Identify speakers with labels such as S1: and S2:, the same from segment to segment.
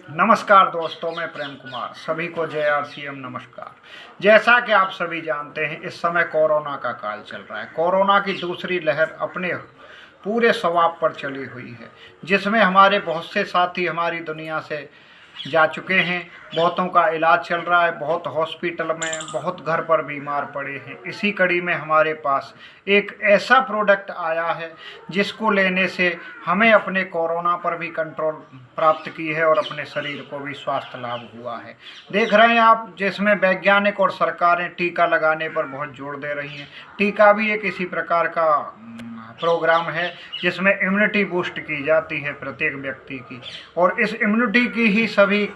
S1: नमस्कार दोस्तों, मैं प्रेम कुमार। सभी को जय RCM नमस्कार। जैसा कि आप सभी जानते हैं, इस समय कोरोना का काल चल रहा है। कोरोना की दूसरी लहर अपने पूरे स्वभाव पर चली हुई है, जिसमें हमारे बहुत से साथी हमारी दुनिया से जा चुके हैं। बहुतों का इलाज चल रहा है, बहुत हॉस्पिटल में, बहुत घर पर बीमार पड़े हैं। इसी कड़ी में हमारे पास एक ऐसा प्रोडक्ट आया है जिसको लेने से हमें अपने कोरोना पर भी कंट्रोल प्राप्त की है और अपने शरीर को भी स्वास्थ्य लाभ हुआ है। देख रहे हैं आप, जिसमें वैज्ञानिक और सरकारें टीका लगाने पर बहुत जोर दे रही हैं। टीका भी एक इसी प्रकार का प्रोग्राम है जिसमें इम्यूनिटी बूस्ट की जाती है प्रत्येक व्यक्ति की, और इस इम्यूनिटी की ही सभी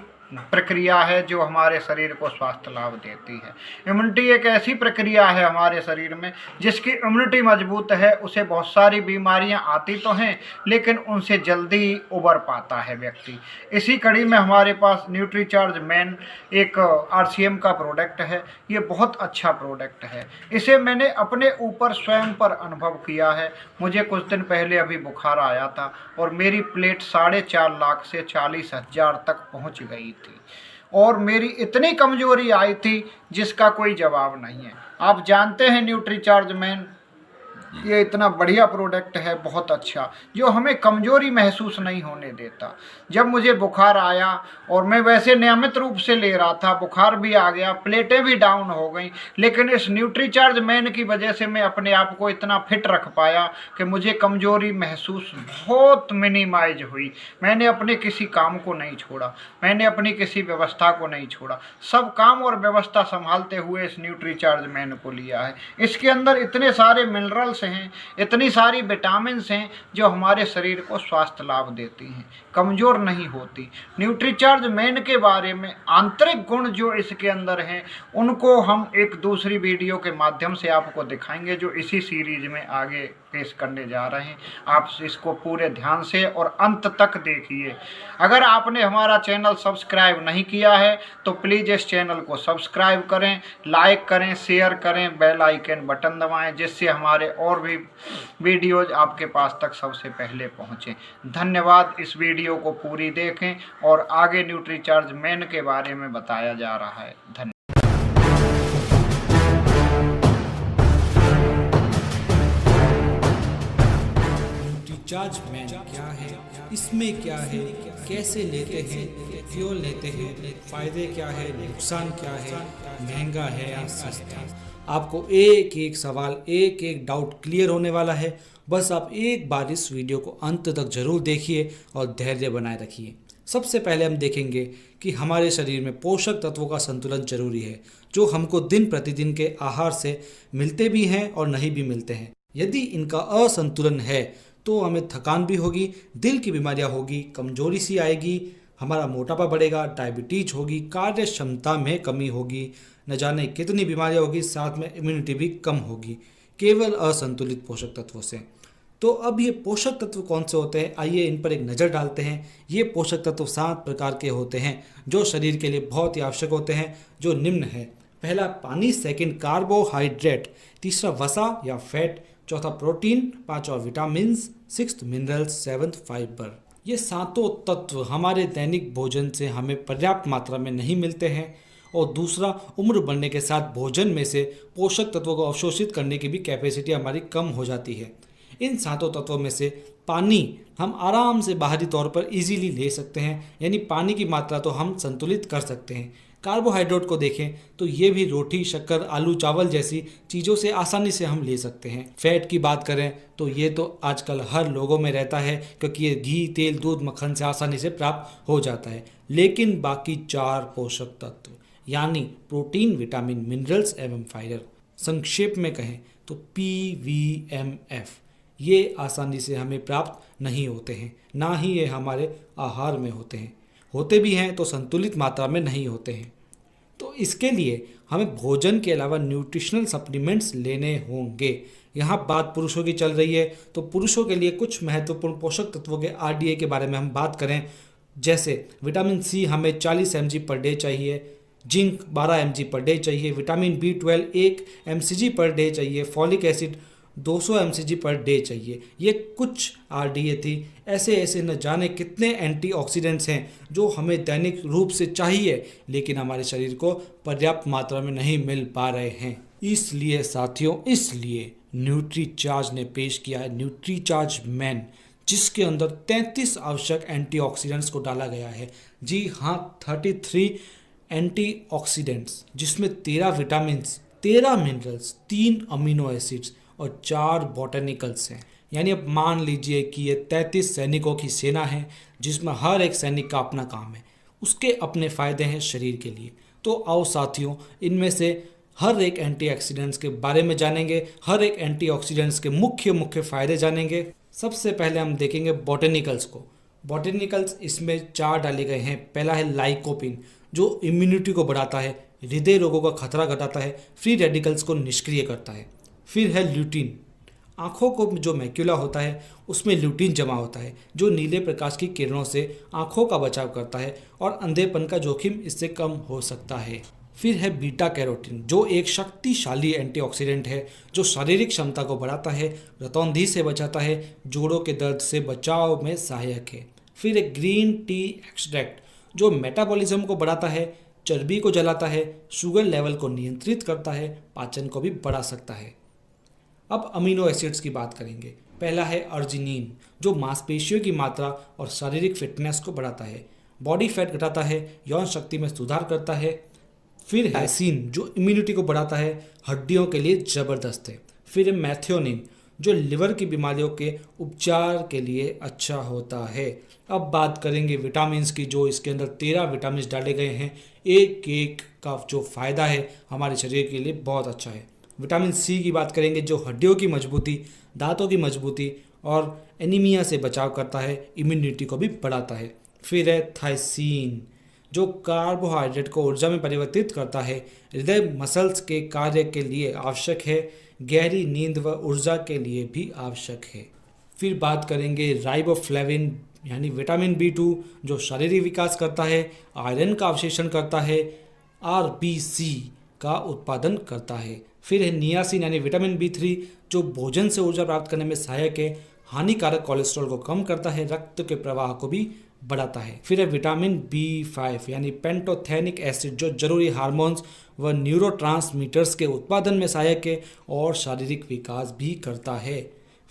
S1: प्रक्रिया है जो हमारे शरीर को स्वास्थ्य लाभ देती है। इम्यूनिटी एक ऐसी प्रक्रिया है हमारे शरीर में, जिसकी इम्यूनिटी मजबूत है, उसे बहुत सारी बीमारियां आती तो हैं लेकिन उनसे जल्दी उबर पाता है व्यक्ति। इसी कड़ी में हमारे पास न्यूट्रीचार्ज मैन एक RCM का प्रोडक्ट है। ये बहुत अच्छा प्रोडक्ट है। इसे मैंने अपने ऊपर स्वयं पर अनुभव किया है। मुझे कुछ दिन पहले अभी बुखार आया था और मेरी प्लेट 4.5 लाख से 40,000 तक पहुंच गई थी और मेरी इतनी कमजोरी आई थी जिसका कोई जवाब नहीं है। आप जानते हैं न्यूट्रीचार्ज मैन ये इतना बढ़िया प्रोडक्ट है, बहुत अच्छा, जो हमें कमजोरी महसूस नहीं होने देता। जब मुझे बुखार आया और मैं वैसे नियमित रूप से ले रहा था, बुखार भी आ गया, प्लेटें भी डाउन हो गई, लेकिन इस न्यूट्रीचार्ज मैन की वजह से मैं अपने आप को इतना फिट रख पाया कि मुझे कमजोरी महसूस बहुत मिनिमाइज हुई। मैंने अपने किसी काम को नहीं छोड़ा, मैंने अपनी किसी व्यवस्था को नहीं छोड़ा, सब काम और व्यवस्था संभालते हुए इस न्यूट्रीचार्ज मैन को लिया है। इसके अंदर इतने सारे मिनरल्स हैं, इतनी सारी विटामिन्स हैं जो हमारे शरीर को स्वास्थ्य लाभ देती हैं, कमज़ोर नहीं होती। न्यूट्रीचार्ज मैन के बारे में आंतरिक गुण जो इसके अंदर हैं उनको हम एक दूसरी वीडियो के माध्यम से आपको दिखाएंगे, जो इसी सीरीज में आगे पेश करने जा रहे हैं। आप इसको पूरे ध्यान से और अंत तक देखिए। अगर आपने हमारा चैनल सब्सक्राइब नहीं किया है तो प्लीज़ इस चैनल को सब्सक्राइब करें, लाइक करें, शेयर करें, बेल आइकन बटन दबाएं, जिससे हमारे और भी वीडियोज आपके पास तक सबसे पहले पहुंचे। धन्यवाद। इस वीडियो को पूरी देखें और आगे न्यूट्रीचार्ज मैन के बारे में बताया जा रहा है। धन्यवाद।
S2: न्यूट्रीचार्ज मैन क्या है, इसमें क्या है, कैसे लेते हैं, क्यों लेते हैं, फ़ायदे क्या है, नुकसान क्या है, महंगा है या सस्ता। आपको एक एक सवाल, एक एक डाउट क्लियर होने वाला है। बस आप एक बार इस वीडियो को अंत तक ज़रूर देखिए और धैर्य बनाए रखिए। सबसे पहले हम देखेंगे कि हमारे शरीर में पोषक तत्वों का संतुलन जरूरी है, जो हमको दिन प्रतिदिन के आहार से मिलते भी हैं और नहीं भी मिलते हैं। यदि इनका असंतुलन है तो हमें थकान भी होगी, दिल की बीमारियां होगी, कमजोरी सी आएगी, हमारा मोटापा बढ़ेगा, डायबिटीज होगी, कार्य क्षमता में कमी होगी, न जाने कितनी बीमारियां होगी, साथ में इम्यूनिटी भी कम होगी, केवल असंतुलित पोषक तत्वों से। तो अब ये पोषक तत्व कौन से होते हैं, आइए इन पर एक नज़र डालते हैं। ये पोषक तत्व 7 प्रकार के होते हैं जो शरीर के लिए बहुत ही आवश्यक होते हैं, जो निम्न है। पहला पानी, सेकंड कार्बोहाइड्रेट, तीसरा वसा या फैट, चौथा प्रोटीन, पांचवा vitamin, 6th minerals, 7th fibre. ये 7 तत्व हमारे दैनिक भोजन से हमें पर्याप्त मात्रा में नहीं मिलते हैं। और दूसरा, उम्र बढ़ने के साथ भोजन में से पोषक तत्वों को अवशोषित करने की भी कैपेसिटी हमारी कम हो जाती है। इन 7 तत्वों में से पानी हम आराम से बाहरी तौर पर इजीली ले सकते हैं, यानी पानी की मात्रा तो हम संतुलित कर सकते हैं। कार्बोहाइड्रेट को देखें तो ये भी रोटी, शक्कर, आलू, चावल जैसी चीज़ों से आसानी से हम ले सकते हैं। फैट की बात करें तो ये तो आजकल हर लोगों में रहता है, क्योंकि ये घी, तेल, दूध, मक्खन से आसानी से प्राप्त हो जाता है। लेकिन बाकी 4 पोषक तत्व यानी प्रोटीन, विटामिन, मिनरल्स एवं फाइबर, संक्षेप में कहें तो PVMF, ये आसानी से हमें प्राप्त नहीं होते हैं, ना ही ये हमारे आहार में होते हैं। होते भी हैं तो संतुलित मात्रा में नहीं होते हैं। तो इसके लिए हमें भोजन के अलावा न्यूट्रिशनल सप्लीमेंट्स लेने होंगे। यहाँ बात पुरुषों की चल रही है, तो पुरुषों के लिए कुछ महत्वपूर्ण पोषक तत्वों के RDA के बारे में हम बात करें, जैसे विटामिन C हमें 40 mg पर डे चाहिए, जिंक 12 mg पर डे चाहिए, vitamin B12 1 mcg per day चाहिए, folic acid 200 mcg per day चाहिए। ये कुछ RDA थी। ऐसे ऐसे न जाने कितने एंटीऑक्सीडेंट्स हैं जो हमें दैनिक रूप से चाहिए, लेकिन हमारे शरीर को पर्याप्त मात्रा में नहीं मिल पा रहे हैं। इसलिए साथियों, इसलिए न्यूट्रीचार्ज ने पेश किया है न्यूट्रीचार्ज मैन, जिसके अंदर 33 आवश्यक एंटीऑक्सीडेंट्स को डाला गया है। जी हाँ, 33 एंटीऑक्सीडेंट्स, जिसमें 13 विटामिन, 13 मिनरल्स, 3 अमीनो एसिड्स और 4 बॉटनिकल्स हैं। यानी अब मान लीजिए कि ये 33 सैनिकों की सेना है, जिसमें हर एक सैनिक का अपना काम है, उसके अपने फ़ायदे हैं शरीर के लिए। तो आओ साथियों, इनमें से हर एक एंटीऑक्सीडेंट्स के बारे में जानेंगे, हर एक एंटीऑक्सीडेंट्स के मुख्य मुख्य फ़ायदे जानेंगे। सबसे पहले हम देखेंगे बॉटनिकल्स को। बॉटनिकल्स इसमें 4 डाले गए हैं। पहला है लाइकोपिन, जो इम्यूनिटी को बढ़ाता है, हृदय रोगों का खतरा घटाता है, फ्री रेडिकल्स को निष्क्रिय करता है। फिर है ल्यूटीन, आँखों को जो मैक्यूला होता है उसमें ल्यूटीन जमा होता है, जो नीले प्रकाश की किरणों से आँखों का बचाव करता है और अंधेपन का जोखिम इससे कम हो सकता है। फिर है बीटा कैरोटीन, जो एक शक्तिशाली एंटीऑक्सीडेंट है, जो शारीरिक क्षमता को बढ़ाता है, रतौंधी से बचाता है, जोड़ों के दर्द से बचाव में सहायक है। फिर है ग्रीन टी एक्सट्रैक्ट, जो मेटाबॉलिज्म को बढ़ाता है, चर्बी को जलाता है, शुगर लेवल को नियंत्रित करता है, पाचन को भी बढ़ा सकता है। अब अमीनो एसिड्स की बात करेंगे। पहला है अर्जिनिन, जो मांसपेशियों की मात्रा और शारीरिक फिटनेस को बढ़ाता है, बॉडी फैट घटाता है, यौन शक्ति में सुधार करता है। फिर है लाइसिन, जो इम्यूनिटी को बढ़ाता है, हड्डियों के लिए ज़बरदस्त है। फिर है मैथियोनिन, जो लिवर की बीमारियों के उपचार के लिए अच्छा होता है। अब बात करेंगे विटामिन्स की, जो इसके अंदर 13 विटामिन डाले गए हैं। एक एक का जो फ़ायदा है हमारे शरीर के लिए बहुत अच्छा है। विटामिन सी की बात करेंगे, जो हड्डियों की मजबूती, दांतों की मजबूती और एनीमिया से बचाव करता है, इम्यूनिटी को भी बढ़ाता है। फिर है थायसीन, जो कार्बोहाइड्रेट को ऊर्जा में परिवर्तित करता है, हृदय मसल्स के कार्य के लिए आवश्यक है, गहरी नींद व ऊर्जा के लिए भी आवश्यक है। फिर बात करेंगे राइबोफ्लेविन यानी विटामिन B2, जो शारीरिक विकास करता है, आयरन का अवशेषण करता है, RBC का उत्पादन करता है। फिर है नियासिन यानी विटामिन B3, जो भोजन से ऊर्जा प्राप्त करने में सहायक है, हानिकारक कोलेस्ट्रॉल को कम करता है, रक्त के प्रवाह को भी बढ़ाता है। फिर है विटामिन B5 यानी पेंटोथेनिक एसिड, जो जरूरी हार्मोन्स व न्यूरोट्रांसमीटर्स के उत्पादन में सहायक है और शारीरिक विकास भी करता है।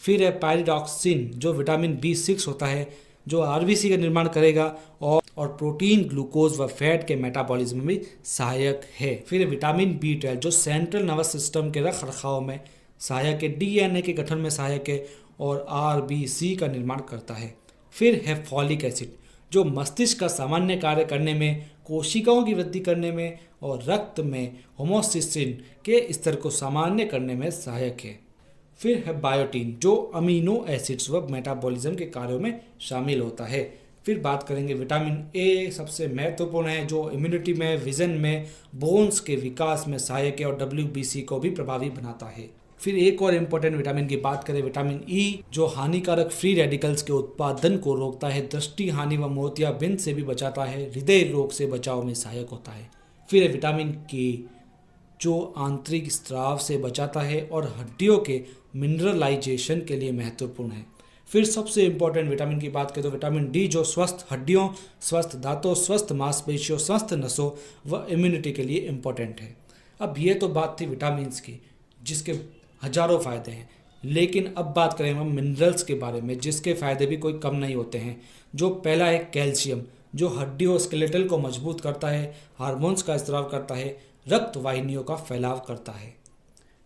S2: फिर है पायरिडॉक्सिन, जो विटामिन B6 होता है, जो RBC का निर्माण करेगा और प्रोटीन, ग्लूकोज व फैट के मेटाबॉलिज्म में सहायक है। फिर विटामिन B12, जो सेंट्रल नर्वस सिस्टम के रख रखाव में सहायक है, DNA के गठन में सहायक है और RBC का निर्माण करता है। फिर है फॉलिक एसिड, जो मस्तिष्क का सामान्य कार्य करने में, कोशिकाओं की वृद्धि करने में और रक्त में होमोसिस्टिन के स्तर को सामान्य करने में सहायक है। फिर है बायोटीन, जो अमीनो एसिड्स व मेटाबॉलिज्म के कार्यों में शामिल होता है। फिर बात करेंगे विटामिन ए, सबसे महत्वपूर्ण है, जो इम्यूनिटी में, विजन में, बोन्स के विकास में सहायक है और WBC को भी प्रभावी बनाता है। फिर एक और इम्पोर्टेंट विटामिन की बात करें, विटामिन ई, जो हानिकारक फ्री रेडिकल्स के उत्पादन को रोकता है, दृष्टि हानि व मोतियाबिंद से भी बचाता है, हृदय रोग से बचाव में सहायक होता है। फिर है विटामिन के, जो आंतरिक स्राव से बचाता है और हड्डियों के मिनरलाइजेशन के लिए महत्वपूर्ण है। फिर सबसे इम्पोर्टेंट विटामिन की बात करें तो विटामिन डी, जो स्वस्थ हड्डियों, स्वस्थ दांतों, स्वस्थ मांसपेशियों, स्वस्थ नसों व इम्यूनिटी के लिए इम्पोर्टेंट है। अब ये तो बात थी विटामिन्स की, जिसके हजारों फ़ायदे हैं, लेकिन अब बात करें हम मिनरल्स के बारे में, जिसके फ़ायदे भी कोई कम नहीं होते हैं। जो पहला है कैल्शियम, जो हड्डी और स्केलेटल को मजबूत करता है, हार्मोन्स का स्राव करता है, रक्त वाहिनियों का फैलाव करता है।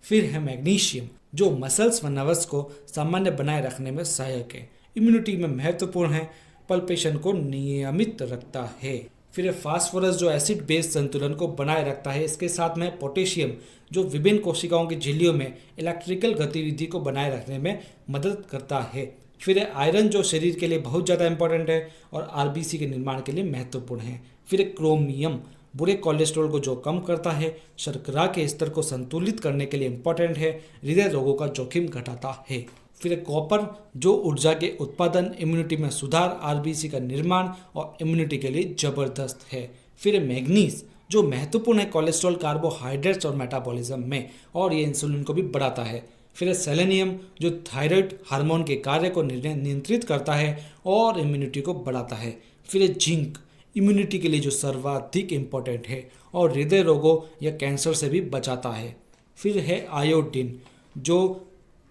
S2: फिर है मैग्नीशियम, जो मसल्स व नर्व्स को सामान्य बनाए रखने में सहायक है, इम्यूनिटी में महत्वपूर्ण है, पल्पेशन को नियमित रखता है। फिर है फास्फोरस, जो एसिड बेस संतुलन को बनाए रखता है। इसके साथ में पोटेशियम, जो विभिन्न कोशिकाओं की झिल्लियों में इलेक्ट्रिकल गतिविधि को बनाए रखने में मदद करता है। फिर है आयरन, जो शरीर के लिए बहुत ज़्यादा इंपॉर्टेंट है और RBC के निर्माण के लिए महत्वपूर्ण है। फिर है क्रोमियम, बुरे कोलेस्ट्रॉल को जो कम करता है, शर्करा के स्तर को संतुलित करने के लिए इम्पोर्टेंट है, हृदय रोगों का जोखिम घटाता है। फिर है कॉपर, जो ऊर्जा के उत्पादन, इम्यूनिटी में सुधार, RBC का निर्माण और इम्यूनिटी के लिए जबरदस्त है। फिर है मैग्नीज, जो महत्वपूर्ण है कोलेस्ट्रॉल, कार्बोहाइड्रेट्स और मेटाबॉलिज्म में, और ये इंसुलिन को भी बढ़ाता है। फिर है सेलेनियम, जो थायराइड हार्मोन के कार्य को नियंत्रित करता है और इम्यूनिटी को बढ़ाता है। फिर है जिंक, इम्यूनिटी के लिए जो सर्वाधिक इम्पोर्टेंट है और हृदय रोगों या कैंसर से भी बचाता है। फिर है आयोडीन, जो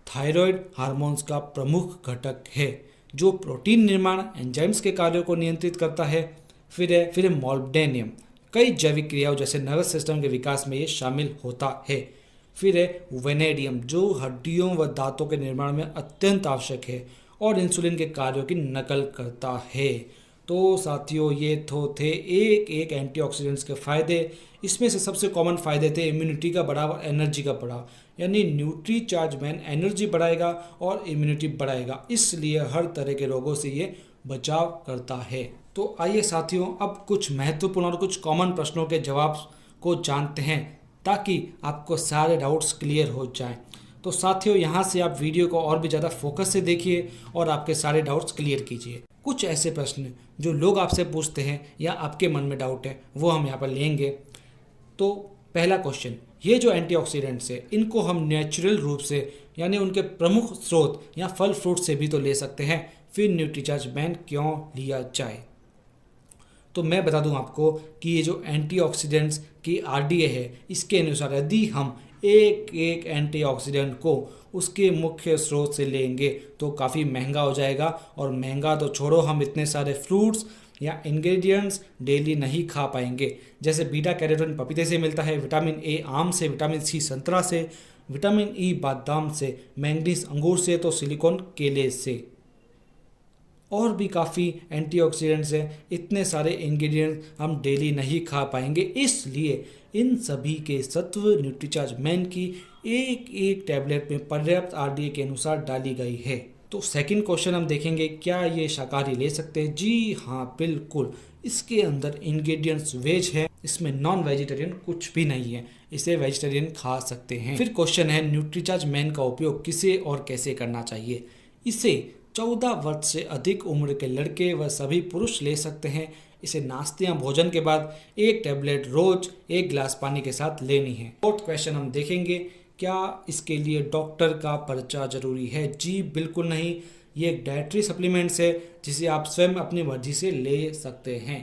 S2: थायराइड हार्मोन्स का प्रमुख घटक है, जो प्रोटीन निर्माण एंजाइम्स के कार्यों को नियंत्रित करता है। फिर है मोल्ब्डेनियम, कई जैविक क्रियाओं जैसे नर्वस सिस्टम के विकास में ये शामिल होता है। फिर है वेनेडियम, जो हड्डियों व दांतों के निर्माण में अत्यंत आवश्यक है और इंसुलिन के कार्यों की नकल करता है। तो साथियों, ये तो थे एक एक एंटीऑक्सीडेंट्स के फ़ायदे। इसमें से सबसे कॉमन फ़ायदे थे इम्यूनिटी का बढ़ाव और एनर्जी का बढ़ाव, यानी न्यूट्रीचार्ज मैन एनर्जी बढ़ाएगा और इम्यूनिटी बढ़ाएगा, इसलिए हर तरह के रोगों से ये बचाव करता है। तो आइए साथियों, अब कुछ महत्वपूर्ण और कुछ कॉमन प्रश्नों के जवाब को जानते हैं ताकि आपको सारे डाउट्स क्लियर हो जाएं। तो साथियों, यहाँ से आप वीडियो को और भी ज़्यादा फोकस से देखिए और आपके सारे डाउट्स क्लियर कीजिए। कुछ ऐसे प्रश्न जो लोग आपसे पूछते हैं या आपके मन में डाउट है वो हम यहाँ पर लेंगे। तो पहला क्वेश्चन, ये जो एंटीऑक्सीडेंट्स है इनको हम नेचुरल रूप से यानी उनके प्रमुख स्रोत या फल फ्रूट से भी तो ले सकते हैं, फिर न्यूट्रीचार्ज मैन क्यों लिया जाए? तो मैं बता दूं आपको कि ये जो एंटीऑक्सीडेंट्स की आरडीए है, इसके अनुसार यदि हम एक एक एंटीऑक्सीडेंट को उसके मुख्य स्रोत से लेंगे तो काफ़ी महंगा हो जाएगा, और महंगा तो छोड़ो, हम इतने सारे फ्रूट्स या इंग्रेडिएंट्स डेली नहीं खा पाएंगे। जैसे बीटा कैरोटीन पपीते से मिलता है, विटामिन ए आम से, विटामिन सी संतरा से, विटामिन ई बादाम से, मैंगनीज अंगूर से, तो सिलिकॉन केले से। और भी काफ़ी एंटीऑक्सीडेंट्स हैं, इतने सारे इंग्रेडिएंट्स हम डेली नहीं खा पाएंगे, इसलिए इन सभी के सत्व न्यूट्रीचार्ज मैन की एक एक टैबलेट में पर्याप्त आरडीए के अनुसार डाली गई है। तो सेकंड क्वेश्चन हम देखेंगे, क्या ये शाकाहारी ले सकते हैं? जी हाँ, बिल्कुल। इसके अंदर इंग्रेडिएंट्स वेज है, इसमें नॉन वेजिटेरियन कुछ भी नहीं है, इसे वेजिटेरियन खा सकते हैं। फिर क्वेश्चन है, न्यूट्रीचार्ज मैन का उपयोग किसे और कैसे करना चाहिए? इसे 14 वर्ष से अधिक उम्र के लड़के व सभी पुरुष ले सकते हैं। इसे नाश्ते या भोजन के बाद एक टैबलेट रोज 1 गिलास पानी के साथ लेनी है। फोर्थ क्वेश्चन हम देखेंगे, क्या इसके लिए डॉक्टर का पर्चा जरूरी है? जी बिल्कुल नहीं, ये एक डाइटरी सप्लीमेंट्स है जिसे आप स्वयं अपनी मर्जी से ले सकते हैं।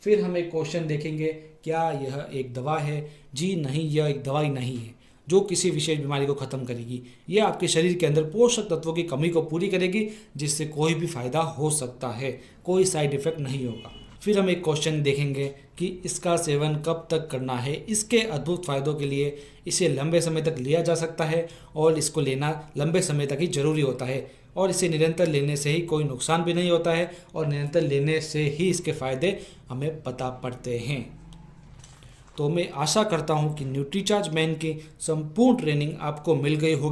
S2: फिर हम एक क्वेश्चन देखेंगे, क्या यह एक दवा है? जी नहीं, यह एक दवाई नहीं है जो किसी विशेष बीमारी को ख़त्म करेगी। यह आपके शरीर के अंदर पोषक तत्वों की कमी को पूरी करेगी, जिससे कोई भी फायदा हो सकता है, कोई साइड इफेक्ट नहीं होगा। फिर हम एक क्वेश्चन देखेंगे कि इसका सेवन कब तक करना है। इसके अद्भुत फायदों के लिए इसे लंबे समय तक लिया जा सकता है और इसको लेना लंबे समय तक ही ज़रूरी होता है, और इसे निरंतर लेने से ही कोई नुकसान भी नहीं होता है, और निरंतर लेने से ही इसके फ़ायदे हमें पता पड़ते हैं। तो मैं आशा करता हूं कि न्यूट्रीचार्ज मैन की संपूर्ण ट्रेनिंग आपको मिल गई होगी।